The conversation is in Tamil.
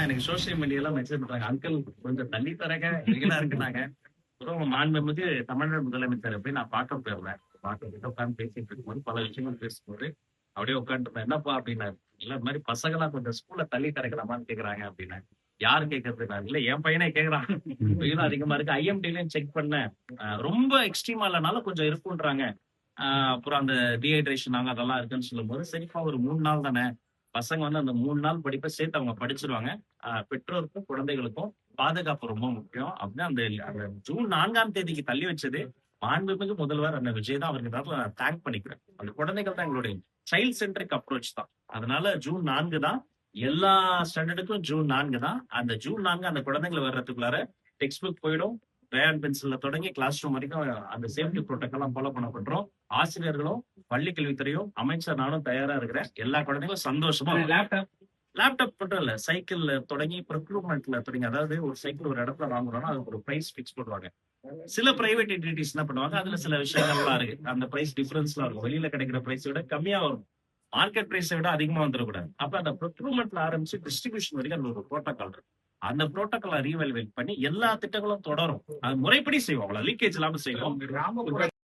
எனக்கு சோசியல் மீடியால மெசேஜ் பண்றாங்க. அங்கிள் கொஞ்சம் தள்ளி தரங்க, வெயிலா இருக்குனாங்க. அப்புறம் மாண்புமிகு தமிழக முதலமைச்சர போய் நான் பார்க்க போயிருந்தேன். பார்த்துட்டு உட்கார்ந்து பேசிட்டு இருக்கும்போது, பல விஷயங்கள் பேசும்போது, அப்படியே உட்கார்ந்துருந்தேன். என்னப்பா அப்படின்னாரு. இல்ல இந்த மாரி பசங்கலாம் கொஞ்சம் ஸ்கூல்ல தள்ளி திறக்கலாமான்னு கேட்கறாங்க அப்படின்னாரு. யாரு கேட்கறதுன்னாரு. இல்ல என் பையனே கேட்கறான். வெயிலும் அதிகமா இருக்கு. ஐஎம்டிலயும் செக் பண்ணேன். ரொம்ப எக்ஸ்ட்ரீமா இல்லனாலும் கொஞ்சம் இருக்குன்றாங்க. அ அப்புறம் அந்த டீஹைட்ரேஷன் அதெல்லாம் இருக்குன்னு சொல்லும்போது, சரிப்பா ஒரு 3 நாள் தானே. பசங்க வந்து அந்த 3 நாள் படிப்ப சேர்த்து அவங்க படிச்சுருவாங்க. பெற்றோருக்கும், குழந்தைகளுக்கும் பாதுகாப்பு ரொம்ப முக்கியம். அப்படின்னு அந்த அந்த ஜூன் 4ஆம் தேதிக்கு தள்ளி வச்சது, மாண்புமிகு முதல்வர் அண்ணன் விஜய் தான். அவருக்கு நான் தேங்க் பண்ணிக்கிறேன். அந்த குழந்தைகள் தான் எங்களுடைய சைல்ட் சென்ட்ரிக் அப்ரோச் தான். அதனால ஜூன் 4 தான். எல்லா ஸ்டாண்டர்டுக்கும் ஜூன் 4 தான். அந்த ஜூன் 4 அந்த குழந்தைகள் வர்றதுக்குள்ளார டெக்ஸ்ட் புக் போயிடும். கிரயான் பென்சில்ல தொடங்கி கிளாஸ் ரூம் வரைக்கும் அந்த சேஃப்டி புரோட்டோகால் ஃபாலோ பண்ண பண்றோம். ஆசிரியர்களும், பள்ளி கல்வித்துறையும், அமைச்சர் நானும் தயாரா இருக்கிறேன். எல்லா குழந்தைகளும் சந்தோஷமா லேப்டாப் மட்டும் இல்ல. சைக்கிள்ல தொடங்கி ப்ரொக்யூர்மென்ட்ல தொடங்கி அதாவது ஒரு சைக்கிள் ஒரு இடத்துல வாங்குறோம்னா, அதுக்கு ஒரு பிரைஸ் ஃபிக்ஸ் பண்ணுவாங்க. சில பிரைவேட் என்டிட்டீஸ் என்ன பண்ணுவாங்க, அதுல சில விஷயங்கள்லாம் இருக்கு. அந்த பிரைஸ் டிஃபரன்ஸ்லாம் இருக்கும். வெளியில கிடைக்கிற பிரைஸ விட கம்மியா வரும். மார்க்கெட் பிரைஸ விட அதிகமா வந்துரக்கூடாது. அப்ப அந்த ப்ரொக்யூர்மென்ட்ல ஆரம்பிச்சு டிஸ்ட்ரிபியூஷன் வரைக்கும் அந்த ஒரு புரோட்டோகால் இருக்கு. அந்த புரோட்டோகால ரீவேல்யூவேட் பண்ணி எல்லா திட்டங்களும் தொடரும். அது முறைப்படி செய்வோம். அவ்வளவு லீக்கேஜ் இல்லாம செய்வோம்.